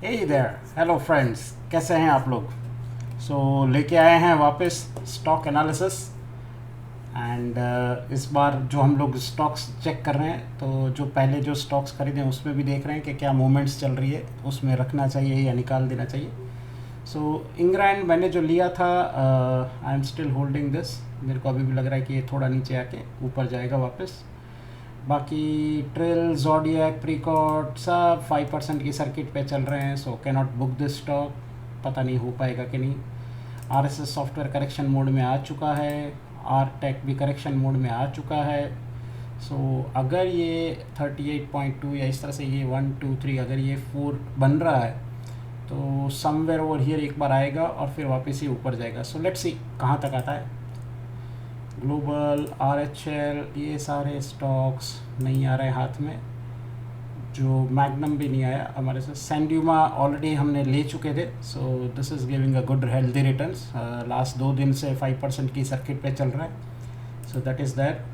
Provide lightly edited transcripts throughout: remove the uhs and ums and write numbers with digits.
Hey there, hello friends, कैसे हैं आप लोग। लेके आए हैं वापस स्टॉक एनालिसिस एंड इस बार जो हम लोग स्टॉक्स चेक कर रहे हैं, तो जो पहले जो स्टॉक्स खरीदे हैं उसमें भी देख रहे हैं कि क्या मूवमेंट्स चल रही है, उसमें रखना चाहिए या निकाल देना चाहिए। इंग्रैंड मैंने जो लिया था, I am still holding this. मेरे को अभी भी लग रहा है कि ये थोड़ा नीचे आके ऊपर जाएगा वापस। बाकी ट्रिल, जोडियक, प्रीकॉट सब 5% की सर्किट पे चल रहे हैं, so can not book this stock. पता नहीं हो पाएगा कि नहीं। आरएसएस सॉफ्टवेयर करेक्शन मोड में आ चुका है, आर टेक भी करेक्शन मोड में आ चुका है। अगर ये 38.2 या इस तरह से ये 1 2 3 अगर ये 4 बन रहा है, तो समवेयर ओवर हियर एक बार आएगा और फिर वापस ही ऊपर जाएगा। लेट्स सी कहाँ तक आता है। ग्लोबल, आरएचएल, ये सारे स्टॉक्स नहीं आ रहे हाथ में। जो मैग्नम भी नहीं आया हमारे साथ। सैंड्यूमा ऑलरेडी हमने ले चुके थे, सो this is giving a good healthy returns. Last 2 दिन से 5% की सर्किट पे चल रहा है, so that is that.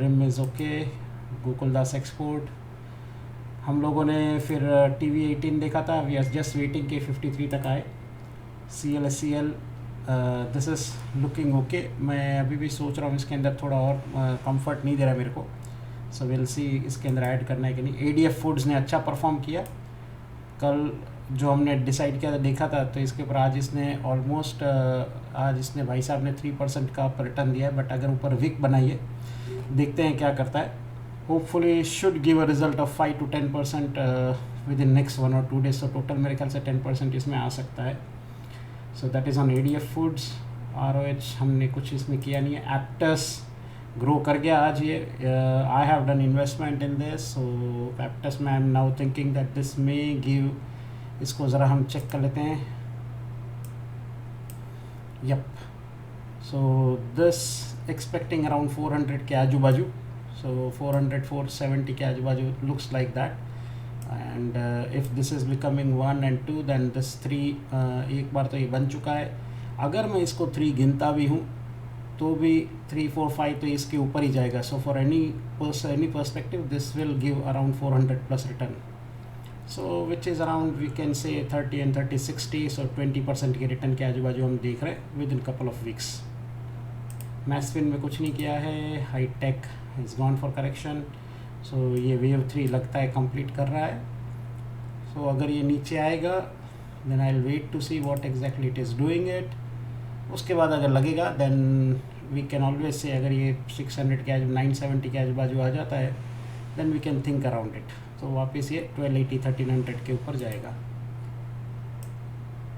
Rim is okay. Gokaldas export हम लोगों ने फिर TV18 देखा था, वी आर जस्ट वेटिंग के 53 तक आए। CLSCL, this is looking okay. मैं अभी भी सोच रहा हूँ इसके अंदर थोड़ा और कंफर्ट नहीं दे रहा मेरे को, सो विल सी इसके अंदर ऐड करना है कि नहीं। ADF फूड्स ने अच्छा परफॉर्म किया कल, जो हमने डिसाइड किया था, देखा था, तो इसके ऊपर आज इसने ऑलमोस्ट आज इसने भाई साहब ने 3% का रिटर्न दिया है। बट अगर ऊपर विक बनाइए, देखते हैं क्या करता है। Hopefully should give a result of 5 to 10% with in next 1 or 2 days। So total मेरे ख्याल से 10% इसमें आ सकता है। So that is on ADF foods. ROH हमने कुछ इसमें किया नहीं है। एप्टस ग्रो कर गया आज ये। I have done investment in this, so Aptus में I am now thinking that this may give. इसको ज़रा हम चेक कर लेते हैं। Yup, so this expecting around 400 के आजू बाजू। 400 470 के आजू बाजू looks like that. And if this is becoming 1 and 2, then this 3 एक बार तो ये बन चुका है। अगर मैं इसको 3 गिनता भी हूँ तो भी 3 4 5 तो इसके ऊपर ही जाएगा। So for any perspective this will give around 400 plus return, so which is around we can say 30 and 30 60। सो 20% के रिटर्न के आजू बाजू हम देख रहे हैं within couple of weeks. मैस्फिन में कुछ नहीं किया है। High tech is gone for correction. So ये वेव 3 लगता है कंप्लीट कर रहा है। सो अगर ये नीचे आएगा, then I will wait to see what exactly it is doing it. उसके बाद अगर लगेगा, then we can always say, अगर ये 600 के आजू 970 के आजू बाजू आ जाता है, then we can think around it. तो वापस ये 1280 1300 के ऊपर जाएगा।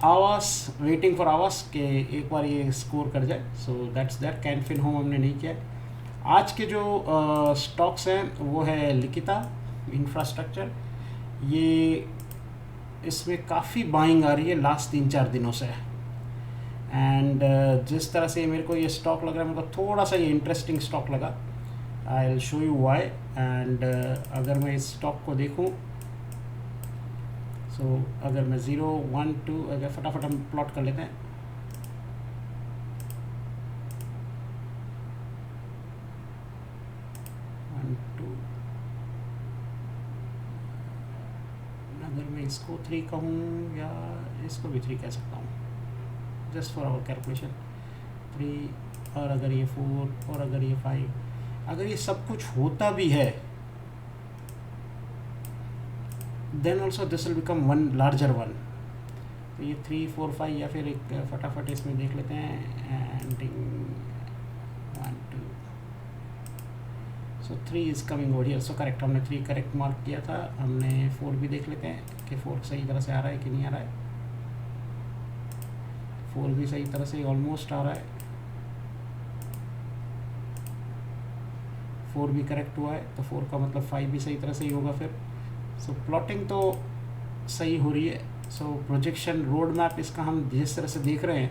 आवास, वेटिंग फॉर आवास के एक बार ये स्कोर कर जाए। So that's that. Can Fin home हमने नहीं किया। आज के जो स्टॉक्स हैं वो है लिखिता इंफ्रास्ट्रक्चर। ये इसमें काफ़ी बाइंग आ रही है लास्ट 3 4 दिनों से। एंड जिस तरह से मेरे को ये स्टॉक लग रहा है, मतलब थोड़ा सा ये इंटरेस्टिंग स्टॉक लगा। I will show you why. And अगर मैं इस स्टॉक को देखूं, अगर मैं 0 1 2 अगर फटाफट हम प्लॉट कर लेते हैं। अगर मैं इसको 3 कहूँ या इसको भी 3 कह सकता हूँ, जस्ट फॉर आवर कैलकुलेशन। 3, और अगर ये 4, और अगर ये 5, अगर ये सब कुछ होता भी है, then also this will become one larger one. तो ये 3 4 5 या फिर एक फटाफट इसमें देख लेते हैं। Ending 1 2, so 3 is coming over here. So correct, हमने 3 करेक्ट मार्क किया था। हमने 4 भी देख लेते हैं कि 4 सही तरह से आ रहा है कि नहीं आ रहा है। 4 भी सही तरह से ऑलमोस्ट आ रहा है। 4 भी करेक्ट हुआ है, तो 4 का मतलब 5 भी सही तरह से ही होगा फिर। सो प्लॉटिंग तो सही हो रही है। सो प्रोजेक्शन रोड मैप इसका हम जिस तरह से देख रहे हैं,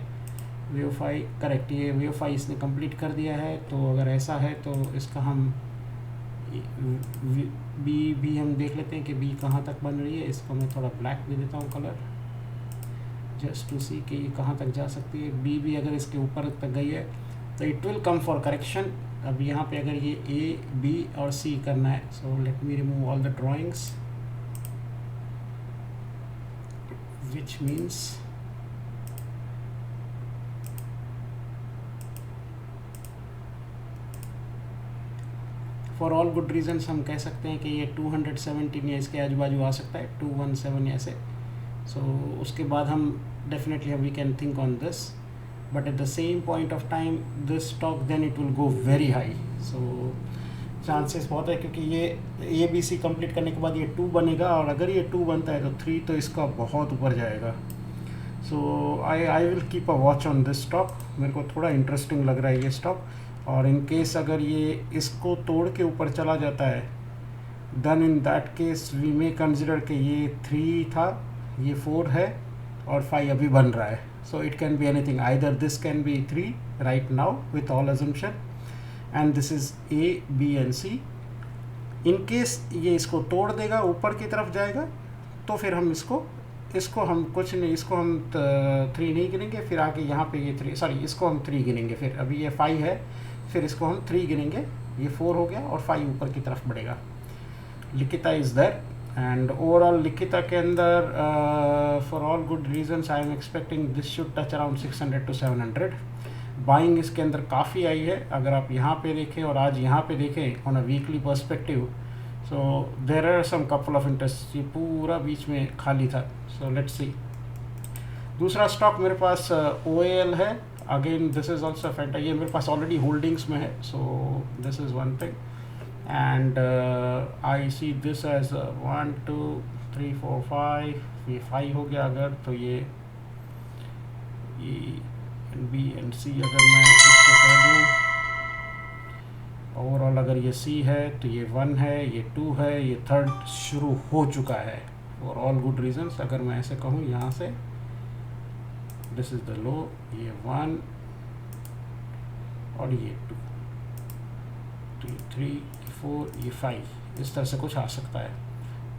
वे 5 करेक्ट, ये वे 5 इसने कंप्लीट कर दिया है। तो अगर ऐसा है तो इसका हम बी भी हम देख लेते हैं कि बी कहाँ तक बन रही है। इसको मैं थोड़ा ब्लैक दे देता हूँ कलर, जस्ट टू सी कि ये कहाँ तक जा सकती है। बी भी अगर इसके ऊपर तक गई है तो it will come for correction. अब यहाँ पे अगर ये ए बी और सी करना है, so let me remove all the drawings. which means for all good reasons हम कह सकते हैं कि ये 217 या इसके आजू बाजू आ सकता है, 217 ऐसे. सो उसके बाद हम definitely we can think on this, but at the same point of time this stock then it will go very high. So chances बहुत है क्योंकि ये बी सी कंप्लीट करने के बाद ये 2 बनेगा, और अगर ये 2 बनता है तो 3 तो इसका बहुत ऊपर जाएगा. So I will keep a watch on this stock. मेरे को थोड़ा इंटरेस्टिंग लग रहा है ये स्टॉक. और इन केस अगर ये इसको तोड़ के ऊपर चला जाता है, then in that case we may consider कि ये 3 था, ये 4 है, और 5 अभी बन रहा है. So it can be anything, either this can be 3 right now with all assumption, and this is A, B and C. In case ये इसको तोड़ देगा, ऊपर की तरफ जाएगा, तो फिर हम इसको हम कुछ नहीं, इसको हम 3 नहीं गिनेंगे. फिर आगे यहाँ पे ये 3, सॉरी इसको हम 3 गिनेंगे. फिर अभी ये 5 है, फिर इसको हम 3 गिनेंगे, ये 4 हो गया और 5 ऊपर की तरफ बढ़ेगा. लिखिता इज़ देयर, एंड ओवरऑल लिखिता के अंदर for all good reasons I am expecting this should touch around 600 to 700. Buying इसके अंदर काफ़ी आई है. अगर आप यहाँ पे देखें और आज यहाँ पे देखें on a weekly perspective, so there are some couple of interest. ये पूरा बीच में खाली था. So let's see. दूसरा स्टॉक मेरे पास OAL है. Again this is also factor, ये मेरे पास ऑलरेडी होल्डिंग्स में है. So this is one thing, and I see this as 1 2 3 4 5. ये 5 हो गया अगर, तो ये B and C अगर मैं इसको कह दूँ, ओवरऑल अगर ये C है तो ये 1 है, ये 2 है, ये 3rd शुरू हो चुका है. फॉर ऑल गुड रीजंस अगर मैं ऐसे कहूँ, यहाँ से दिस इज़ द लो, ये 1 और ये 2, तो ये 3, ये 4, ये 5, इस तरह से कुछ आ सकता है.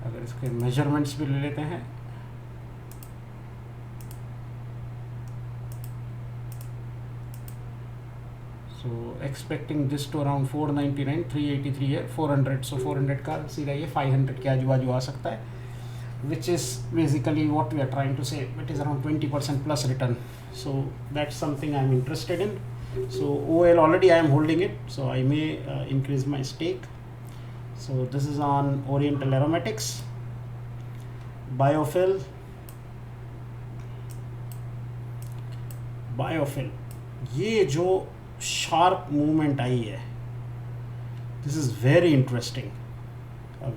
अगर इसके मेजरमेंट्स भी ले लेते हैं, so expecting this to around 499, 383 है, 400. सो 400 का सीधा ये 500 के आजू बाजू आ सकता है, which is basically what we are trying to say. It is around 20% plus return. So that's something I am interested in. So OL already I am holding it, so I may increase my stake. So this is on Oriental Aromatics. Biofill. ये जो sharp movement आई है, this is very interesting,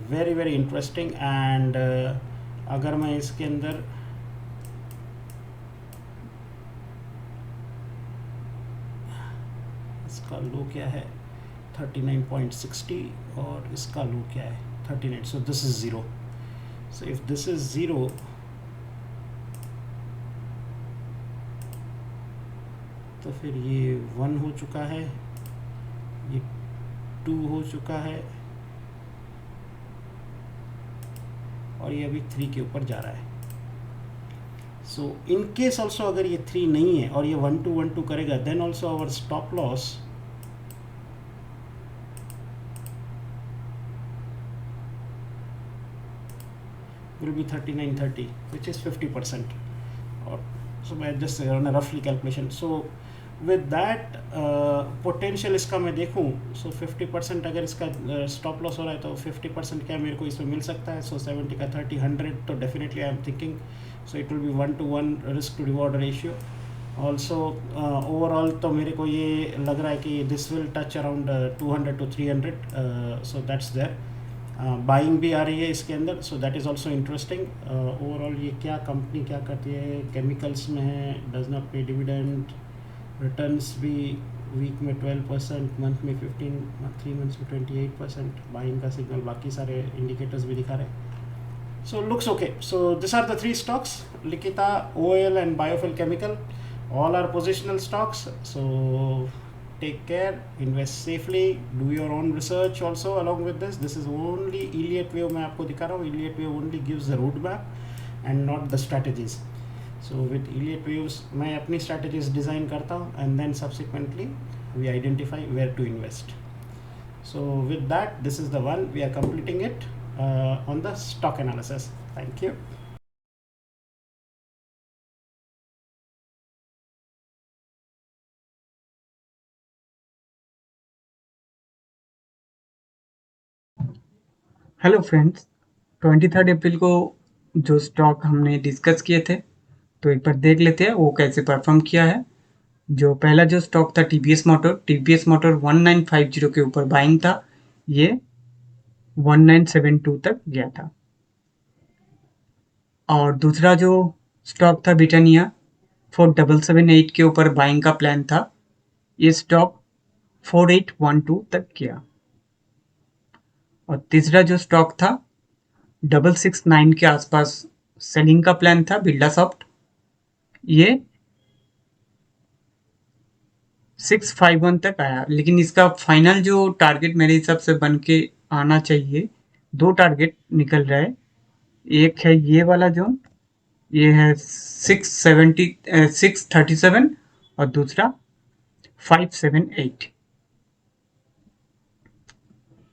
very very interesting. And अगर मैं इसके अंदर इसका लो क्या है 39.60 और इसका लो क्या है 39. सो this is zero. So if this is zero, तो फिर ये 1 हो चुका है, ये 2 हो चुका है, और ये अभी 3 के ऊपर जा रहा है. सो इन केस ऑल्सो अगर ये 3 नहीं है और ये 1 2 1 2 करेगा, then also our stop loss will be 3930, which is 50%. और so मैं just on a roughly calculation. So with that potential इसका मैं देखूँ, सो 50% अगर इसका स्टॉप लॉस हो रहा है तो 50% क्या मेरे को इसमें मिल सकता है. सो 70 का 30, 100, तो definitely I am thinking so it will be 1-to-1 risk to reward ratio. Also overall तो मेरे को ये लग रहा है कि this will touch around 200 to 300. So that's there. Buying भी आ रही है इसके अंदर, so that is also interesting. Overall ये क्या कंपनी क्या करती है, केमिकल्स में है, does not pay dividend, returns भी वीक में 12%, मंथ में 15, 3 मंथ्स में 28%, बाइंग का सिग्नल, बाकी सारे इंडिकेटर्स भी दिखा रहे हैं. So looks okay. So these are the 3 stocks: Likita, OAL and Biofill Chemical. All are positional stocks. So take care, invest safely, do your own research also along with this. This is only Elliott Wave मैं आपको दिखा रहा हूँ. Elliott Wave only gives the roadmap and not the strategies. So with Elliott Waves मैं अपनी strategies design करता हूँ and then subsequently we identify where to invest. So with that, this is the one we are completing it on the stock analysis. Thank you. Hello friends, 23 अप्रैल को जो stock हमने discuss किए थे, तो एक बार देख लेते हैं वो कैसे परफॉर्म किया है। जो पहला जो स्टॉक था टीवीएस मोटर 1950 के ऊपर बाइंग था, ये 1972 तक गया था। और दूसरा जो स्टॉक था ब्रिटानिया 4778 के ऊपर बाइंग का प्लान था, ये स्टॉक 4812 तक गया। और तीसरा जो स्टॉक था 669 के आसपास सेलिंग का प्लान था बिल्डा सॉफ्ट, ये 651 तक आया, लेकिन इसका फाइनल जो टारगेट मेरे हिसाब से बन के आना चाहिए, दो टारगेट निकल रहा है। एक है ये वाला जोन, ये है 637 और दूसरा 578।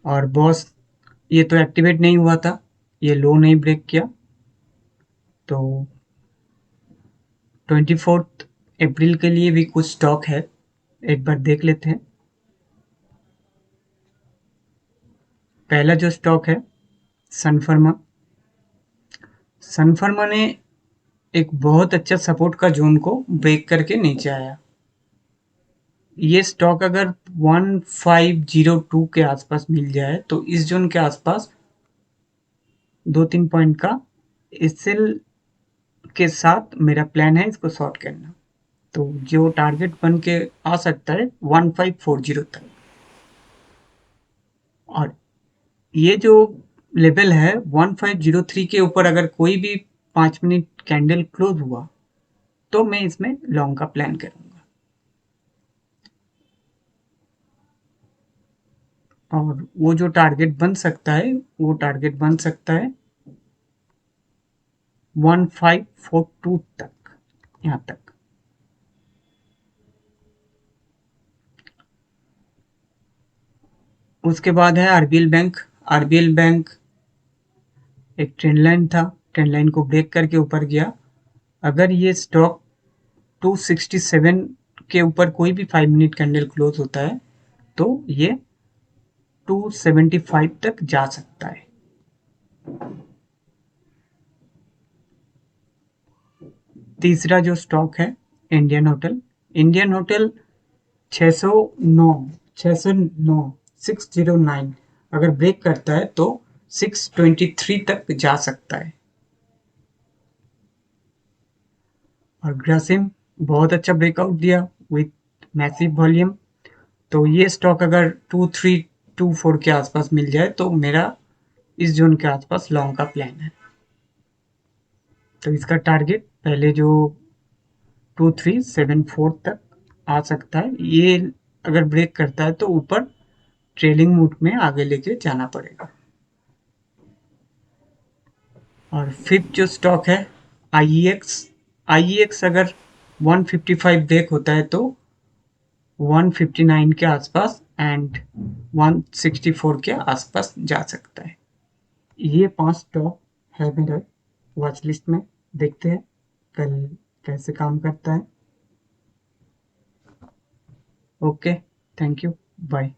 और बॉस ये तो एक्टिवेट नहीं हुआ था, ये लो नहीं ब्रेक किया, तो 24 अप्रैल के लिए भी कुछ स्टॉक है, एक बार देख लेते हैं। पहला जो स्टॉक है सनफर्मा। सनफर्मा ने एक बहुत अच्छा सपोर्ट का जोन को ब्रेक करके नीचे आया। ये स्टॉक अगर 1502 के आसपास मिल जाए तो इस जोन के आसपास 2-3 पॉइंट का एसएल के साथ मेरा प्लान है इसको शॉर्ट करना। तो जो टारगेट बन के आ सकता है 1540 तक। और ये जो लेवल है 1503 के ऊपर अगर कोई भी 5 मिनट कैंडल क्लोज हुआ तो मैं इसमें लॉन्ग का प्लान करूंगा। और वो जो टारगेट बन सकता है वो टारगेट बन सकता है 1542 तक, यहाँ तक। उसके बाद है आरबीएल बैंक। आरबीएल बैंक एक ट्रेंड लाइन था, ट्रेंड लाइन को ब्रेक करके ऊपर गया। अगर ये स्टॉक 267 के ऊपर कोई भी 5 मिनट कैंडल क्लोज होता है तो ये 275 तक जा सकता है। तीसरा जो स्टॉक है इंडियन होटल। इंडियन होटल 609 609 609 अगर ब्रेक करता है तो 623 तक जा सकता है। और ग्रासिम बहुत अच्छा ब्रेकआउट दिया विथ मैसिव वॉल्यूम। तो ये स्टॉक अगर 2324 के आसपास मिल जाए तो मेरा इस जोन के आसपास लॉन्ग का प्लान है। तो इसका टारगेट पहले जो 2374 तक आ सकता है, ये अगर ब्रेक करता है तो ऊपर ट्रेलिंग मूड में आगे लेके जाना पड़ेगा। और फिफ्थ जो स्टॉक है आईईएक्स। आईईएक्स अगर 155 ब्रेक होता है तो 159 के आसपास एंड 164 के आसपास जा सकता है। ये 5 स्टॉक है मेरे वॉच लिस्ट में। देखते हैं कल कैसे काम करता है। Okay, thank you, bye.